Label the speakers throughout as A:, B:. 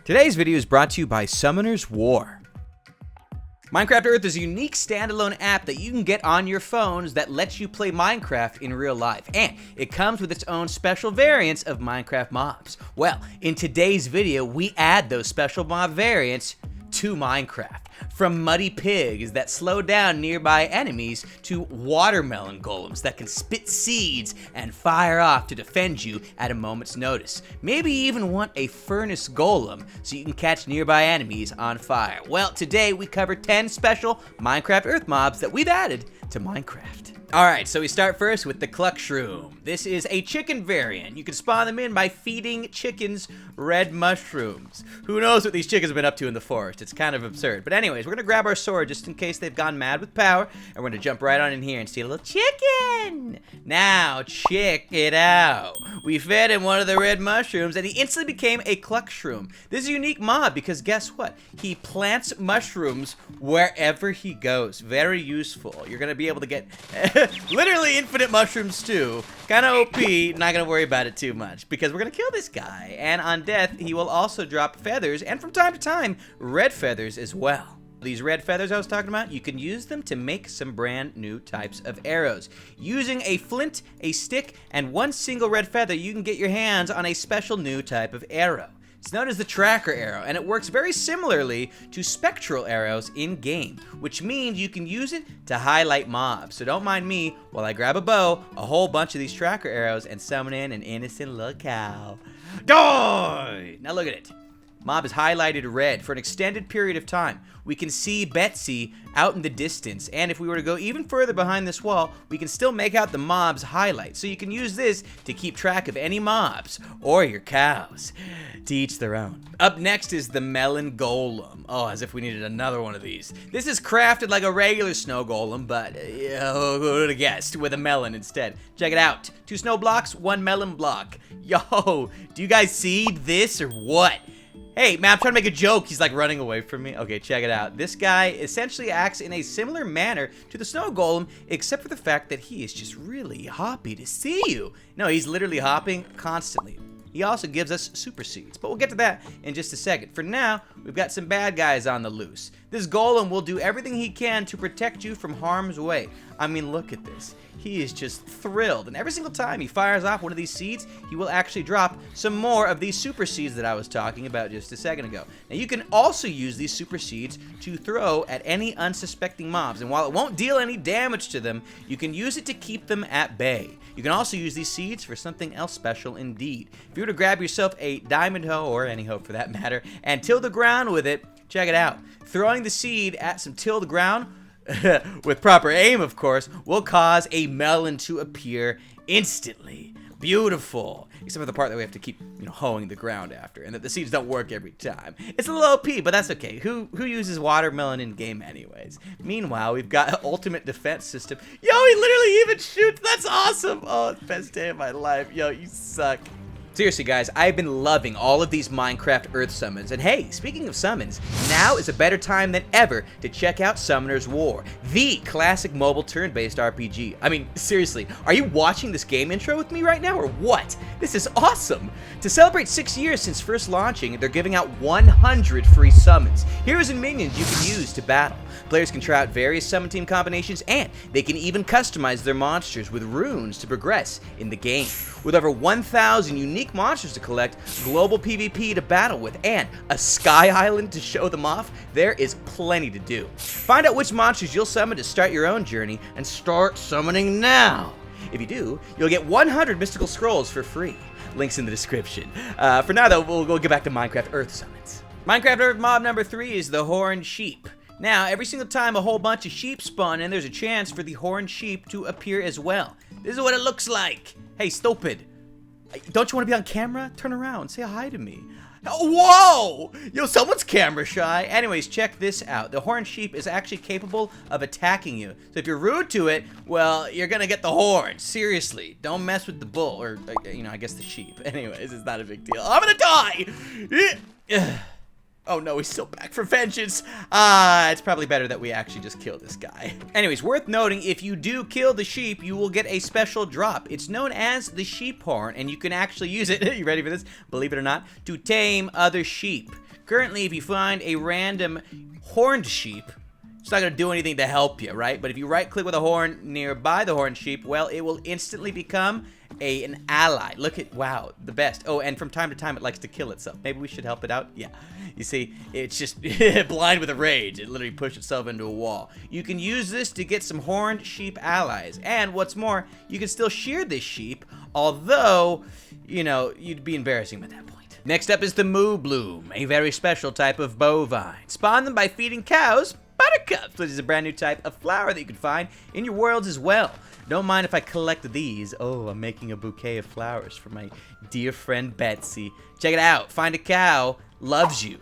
A: Today's video is brought to you by Summoner's War. Minecraft Earth is a unique standalone app that you can get on your phones that lets you play Minecraft in real life. And it comes with its own special variants of Minecraft mobs. Well, in today's video, we add those special mob variants to Minecraft. From muddy pigs that slow down nearby enemies to watermelon golems that can spit seeds and fire off to defend you at a moment's notice. Maybe you even want a furnace golem so you can catch nearby enemies on fire. Well, today we cover 10 special Minecraft Earth mobs that we've added to Minecraft. Alright, so we start first with the Clucks Room. This is a chicken variant. You can spawn them in by feeding chickens red mushrooms. Who knows what these chickens have been up to in the forest? It's kind of absurd. But anyways, we're gonna grab our sword just in case they've gone mad with power, and we're gonna jump right on in here and steal a little chicken! Now, check it out. We fed him one of the red mushrooms, and he instantly became a Clucks Room. This is a unique mob because guess what? He plants mushrooms wherever he goes. Very useful. You're gonna be able to get literally infinite mushrooms too. Kind of OP, not gonna worry about it too much because we're gonna kill this guy. And on death, he will also drop feathers and from time to time, red feathers as well. These red feathers I was talking about, you can use them to make some brand new types of arrows. Using a flint, a stick, and one single red feather, you can get your hands on a special new type of arrow. It's known as the tracker arrow, and it works very similarly to spectral arrows in-game, which means you can use it to highlight mobs. So don't mind me while I grab a bow, a whole bunch of these tracker arrows, and summon in an innocent little cow. Die! Now look at it. Mob is highlighted red for an extended period of time. We can see Betsy out in the distance, and if we were to go even further behind this wall, we can still make out the mob's highlight. So you can use this to keep track of any mobs, or your cows. To each their own. Up next is the Melon Golem. Oh, as if we needed another one of these. This is crafted like a regular snow golem, but who would have guessed, with a melon instead. Check it out. 2 snow blocks, 1 melon block. Yo, do you guys see this or what? Hey, man, I'm trying to make a joke. He's like running away from me. Okay, check it out. This guy essentially acts in a similar manner to the snow golem, except for the fact that he is just really happy to see you. No, he's literally hopping constantly. He also gives us super seeds, but we'll get to that in just a second. For now, we've got some bad guys on the loose. This golem will do everything he can to protect you from harm's way. I mean, look at this. He is just thrilled, and every single time he fires off one of these seeds, he will actually drop some more of these super seeds that I was talking about just a second ago. Now, you can also use these super seeds to throw at any unsuspecting mobs, and while it won't deal any damage to them, you can use it to keep them at bay. You can also use these seeds for something else special indeed. If you were to grab yourself a diamond hoe, or any hoe for that matter, and till the ground with it, check it out. Throwing the seed at some tilled ground, with proper aim of course, will cause a melon to appear instantly. Beautiful. Except for the part that we have to keep, hoeing the ground after, and that the seeds don't work every time. It's a little OP, but that's okay. Who uses watermelon in game anyways? Meanwhile, we've got an ultimate defense system. Yo, he literally even shoots. That's awesome. Oh, it's the best day of my life. Yo, you suck. Seriously guys, I've been loving all of these Minecraft Earth summons, and hey, speaking of summons, now is a better time than ever to check out Summoner's War, the classic mobile turn-based RPG. I mean, seriously, are you watching this game intro with me right now, or what? This is awesome! To celebrate 6 years since first launching, they're giving out 100 free summons, heroes and minions you can use to battle. Players can try out various summon team combinations, and they can even customize their monsters with runes to progress in the game. With over 1,000 unique monsters to collect, global PvP to battle with, and a sky island to show them off, there is plenty to do. Find out which monsters you'll summon to start your own journey, and start summoning now! If you do, you'll get 100 mystical scrolls for free. Links in the description. For now though, we'll get back to Minecraft Earth summons. Minecraft Earth mob number 3 is the Horned Sheep. Now, every single time a whole bunch of sheep spawn in, there's a chance for the horned sheep to appear as well. This is what it looks like. Hey, stupid. Don't you want to be on camera? Turn around. Say hi to me. Whoa! Yo, someone's camera shy. Anyways, check this out. The horned sheep is actually capable of attacking you. So if you're rude to it, well, you're gonna get the horn. Seriously. Don't mess with the bull. Or, I guess the sheep. Anyways, it's not a big deal. I'm gonna die! Oh no, he's still back for vengeance. It's probably better that we actually just kill this guy. Anyways, worth noting, if you do kill the sheep, you will get a special drop. It's known as the sheep horn, and you can actually use it, you ready for this? Believe it or not, to tame other sheep. Currently, if you find a random horned sheep, it's not going to do anything to help you, right? But if you right-click with a horn nearby the horned sheep, well, it will instantly become an ally. Look at, wow, the best. Oh, and from time to time, it likes to kill itself. Maybe we should help it out? Yeah. You see, it's just blind with a rage. It literally pushed itself into a wall. You can use this to get some horned sheep allies. And what's more, you can still shear this sheep, although, you know, you'd be embarrassing at that point. Next up is the Moobloom, a very special type of bovine. Spawn them by feeding cows buttercups, which is a brand new type of flower that you can find in your worlds as well. Don't mind if I collect these. Oh, I'm making a bouquet of flowers for my dear friend Betsy. Check it out. Find a cow, loves you.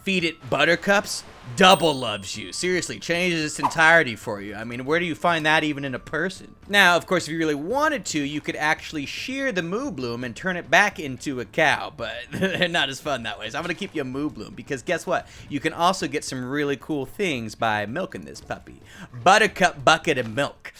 A: Feed it buttercups, double loves you. Seriously, changes its entirety for you. I mean, where do you find that even in a person? Now, of course, if you really wanted to, you could actually shear the Moobloom and turn it back into a cow, but they're not as fun that way. So I'm gonna keep you a Moobloom, because guess what? You can also get some really cool things by milking this puppy. Buttercup bucket of milk.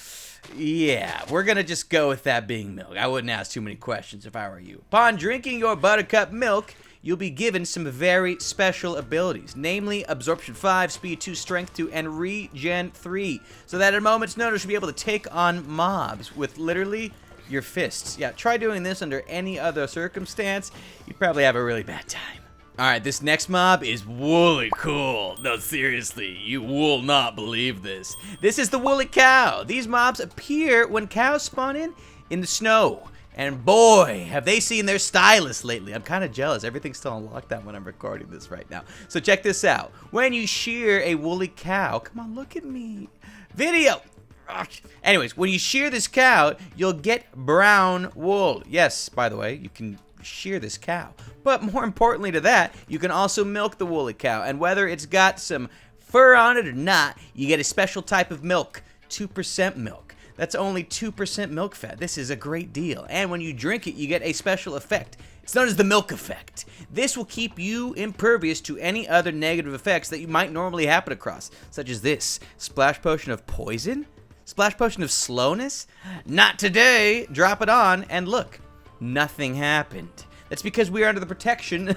A: Yeah, we're gonna just go with that being milk. I wouldn't ask too many questions if I were you. Upon drinking your buttercup milk, you'll be given some very special abilities, namely Absorption 5, Speed 2, Strength 2, and Regen 3, so that at a moment's notice you'll be able to take on mobs with literally your fists. Yeah, try doing this under any other circumstance, you'd probably have a really bad time. Alright, this next mob is woolly cool. No, seriously, you will not believe this. This is the woolly cow. These mobs appear when cows spawn in the snow. And boy, have they seen their stylist lately. I'm kind of jealous. Everything's still on lockdown when I'm recording this right now. So check this out. When you shear a woolly cow, come on, look at me. Video. Anyways, when you shear this cow, you'll get brown wool. Yes, by the way, you can shear this cow. But more importantly to that, you can also milk the woolly cow. And whether it's got some fur on it or not, you get a special type of milk, 2% milk. That's only 2% milk fat. This is a great deal. And when you drink it, you get a special effect. It's known as the milk effect. This will keep you impervious to any other negative effects that you might normally happen across, such as this. Splash potion of poison? Splash potion of slowness? Not today. Drop it on and look. Nothing happened. That's because we are under the protection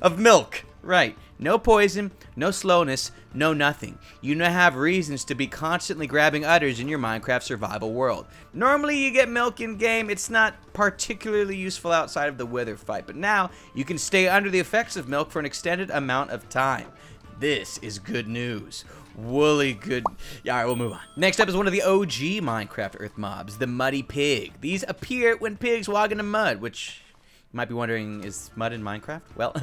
A: of milk. Right. No poison, no slowness, no nothing. You now have reasons to be constantly grabbing udders in your Minecraft survival world. Normally you get milk in game, it's not particularly useful outside of the wither fight, but now you can stay under the effects of milk for an extended amount of time. This is good news. Woolly good. Yeah, alright, we'll move on. Next up is one of the OG Minecraft Earth mobs, the Muddy Pig. These appear when pigs walk into mud, which you might be wondering, is mud in Minecraft? Well,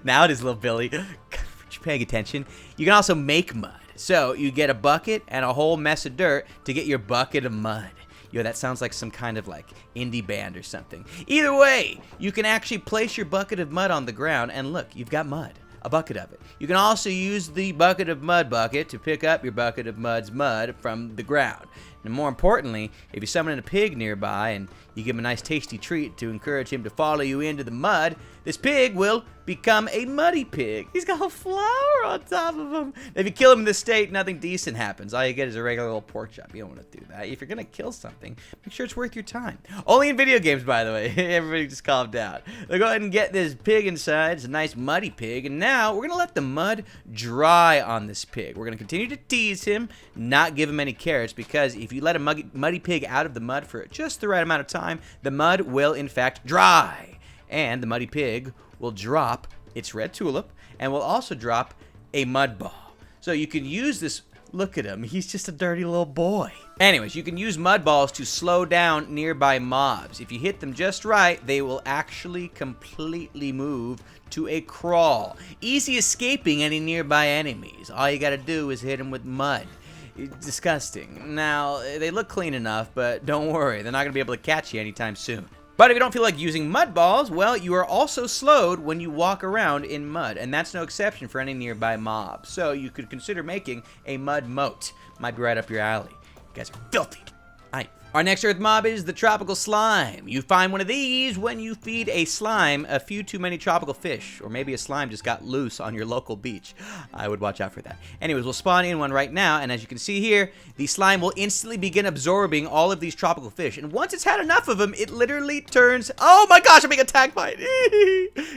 A: now it is, little Billy. You're paying attention. You can also make mud. So you get a bucket and a whole mess of dirt to get your bucket of mud. Yo, that sounds like some kind of like indie band or something. Either way, you can actually place your bucket of mud on the ground and look, you've got mud. A bucket of it. You can also use the bucket of mud bucket to pick up your bucket of mud's mud from the ground. And more importantly, if you summon a pig nearby and you give him a nice tasty treat to encourage him to follow you into the mud, this pig will become a muddy pig. He's got a flower on top of him. If you kill him in this state, nothing decent happens. All you get is a regular little pork chop. You don't want to do that. If you're going to kill something, make sure it's worth your time. Only in video games, by the way. Everybody just calm down. Now go ahead and get this pig inside. It's a nice muddy pig. And now we're going to let the mud dry on this pig. We're going to continue to tease him, not give him any carrots, because if you let a muddy pig out of the mud for just the right amount of time, the mud will in fact dry. And the muddy pig will drop its red tulip and will also drop a mud ball. So you can use this. Look at him. He's just a dirty little boy. Anyways, you can use mud balls to slow down nearby mobs. If you hit them just right, they will actually completely move to a crawl, easy escaping any nearby enemies. All you gotta do is hit them with mud. It's disgusting. Now, they look clean enough, but don't worry, they're not gonna be able to catch you anytime soon. But if you don't feel like using mud balls, well, you are also slowed when you walk around in mud, and that's no exception for any nearby mob. So you could consider making a mud moat. Might be right up your alley. You guys are filthy. Our next Earth mob is the tropical slime. You find one of these when you feed a slime a few too many tropical fish, or maybe a slime just got loose on your local beach. I would watch out for that. Anyways, we'll spawn in one right now, and as you can see here, the slime will instantly begin absorbing all of these tropical fish. And once it's had enough of them, it literally turns, oh my gosh, I'm being attacked by it.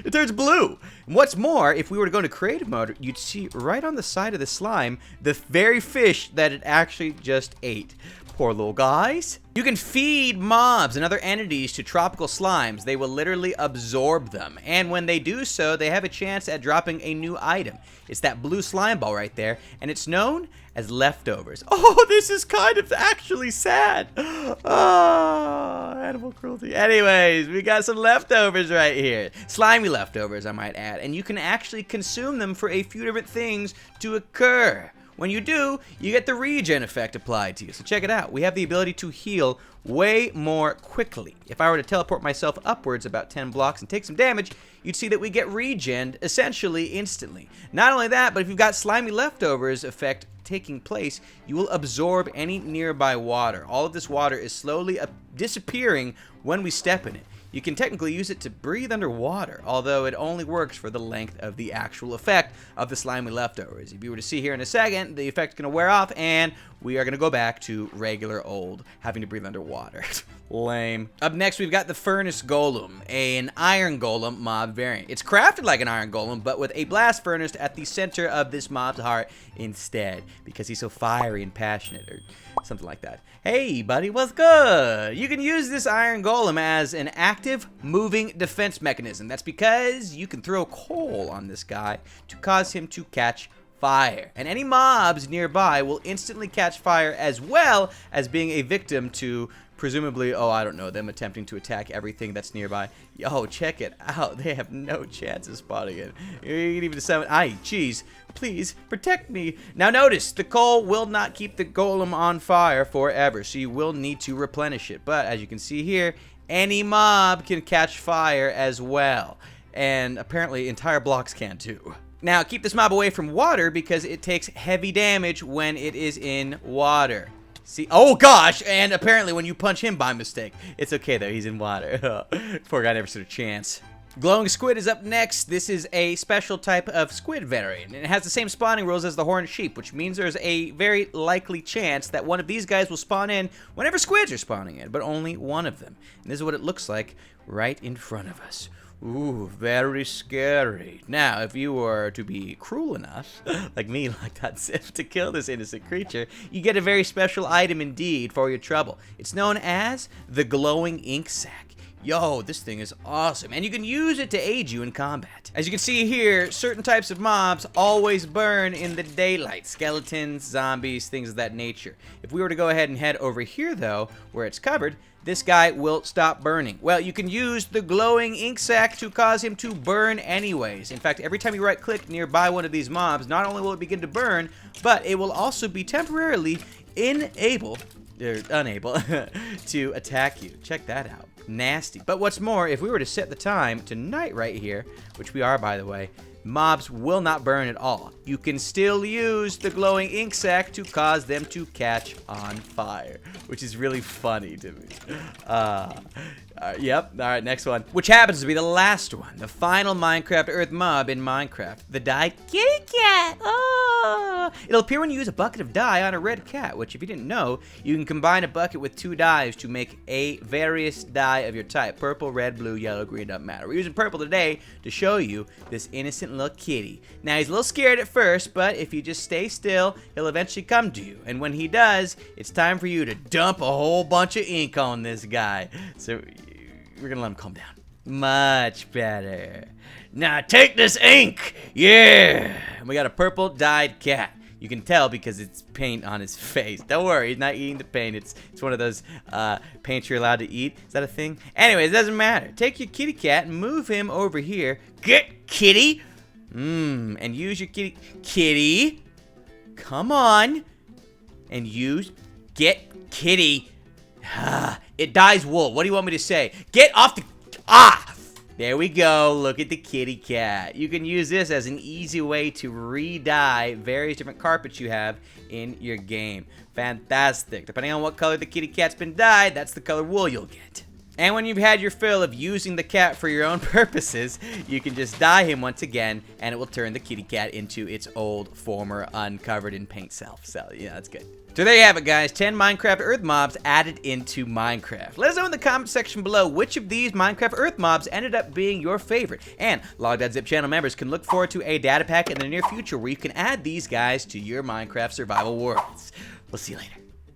A: It turns blue. And what's more, if we were to go into creative mode, you'd see right on the side of the slime, the very fish that it actually just ate. Poor little guys. You can feed mobs and other entities to tropical slimes. They will literally absorb them. And when they do so, they have a chance at dropping a new item. It's that blue slime ball right there, and it's known as leftovers. Oh, this is kind of actually sad. Oh, animal cruelty. Anyways, we got some leftovers right here. Slimy leftovers, I might add. And you can actually consume them for a few different things to occur. When you do, you get the regen effect applied to you. So check it out. We have the ability to heal way more quickly. If I were to teleport myself upwards about 10 blocks and take some damage, you'd see that we get regened essentially instantly. Not only that, but if you've got slimy leftovers effect taking place, you will absorb any nearby water. All of this water is slowly disappearing when we step in it. You can technically use it to breathe underwater, although it only works for the length of the actual effect of the slimy leftovers. If you were to see here in a second, the effect's going to wear off, and we are going to go back to regular old having to breathe underwater. Lame. Up next, we've got the Furnace Golem, an Iron Golem mob variant. It's crafted like an Iron Golem, but with a blast furnace at the center of this mob's heart instead, because he's so fiery and passionate, or something like that. Hey, buddy, what's good? You can use this Iron Golem as an active, moving defense mechanism. That's because you can throw coal on this guy to cause him to catch fire. And any mobs nearby will instantly catch fire, as well as being a victim to presumably, oh, I don't know, them attempting to attack everything that's nearby. Yo, check it out. They have no chance of spotting it. You can even summon, jeez, please protect me. Now notice, the coal will not keep the golem on fire forever, so you will need to replenish it. But as you can see here, any mob can catch fire as well. And apparently entire blocks can too. Now, keep this mob away from water because it takes heavy damage when it is in water. See, oh gosh, and apparently when you punch him by mistake. It's okay though, he's in water. Poor guy never stood a chance. Glowing Squid is up next. This is a special type of squid variant. It has the same spawning rules as the horned sheep, which means there's a very likely chance that one of these guys will spawn in whenever squids are spawning in, but only one of them. And this is what it looks like right in front of us. Ooh, very scary. Now, if you were to be cruel enough, like me, like that Zip, to kill this innocent creature, you get a very special item indeed for your trouble. It's known as the glowing ink sac. Yo, this thing is awesome, and you can use it to aid you in combat. As you can see here, certain types of mobs always burn in the daylight. Skeletons, zombies, things of that nature. If we were to go ahead and head over here, though, where it's covered, this guy will stop burning. Well, you can use the glowing ink sac to cause him to burn anyways. In fact, every time you right-click nearby one of these mobs, not only will it begin to burn, but it will also be temporarily unable to attack you. Check that out. Nasty. But what's more, if we were to set the time to night right here, which we are, by the way, mobs will not burn at all. You can still use the glowing ink sac to cause them to catch on fire, which is really funny to me. Yep. All right, next one. Which happens to be the last one. The final Minecraft Earth mob in Minecraft. The dye kitty cat. Oh! It'll appear when you use a bucket of dye on a red cat, which if you didn't know, you can combine a bucket with 2 dyes to make a various dye of your type. Purple, red, blue, yellow, green, doesn't matter. We're using purple today to show you this innocent little kitty. Now, he's a little scared at first, but if you just stay still, he'll eventually come to you. And when he does, it's time for you to dump a whole bunch of ink on this guy. So we're gonna let him calm down. Much better. Now take this ink. Yeah. And we got a purple dyed cat. You can tell because it's paint on his face. Don't worry, he's not eating the paint. It's one of those paints you're allowed to eat. Is that a thing? Anyways, it doesn't matter. Take your kitty cat and move him over here. Get kitty. And use your kitty. Kitty. Come on. And use. Get kitty. It dyes wool. What do you want me to say? Get off the. There we go. Look at the kitty cat. You can use this as an easy way to re-dye various different carpets you have in your game. Fantastic. Depending on what color the kitty cat's been dyed, that's the color wool you'll get. And when you've had your fill of using the cat for your own purposes, you can just dye him once again, and it will turn the kitty cat into its old, former, uncovered in paint self. So, yeah, that's good. So there you have it, guys. 10 Minecraft Earth mobs added into Minecraft. Let us know in the comment section below which of these Minecraft Earth mobs ended up being your favorite. And Logdotzip channel members can look forward to a data pack in the near future where you can add these guys to your Minecraft survival worlds. We'll see you later.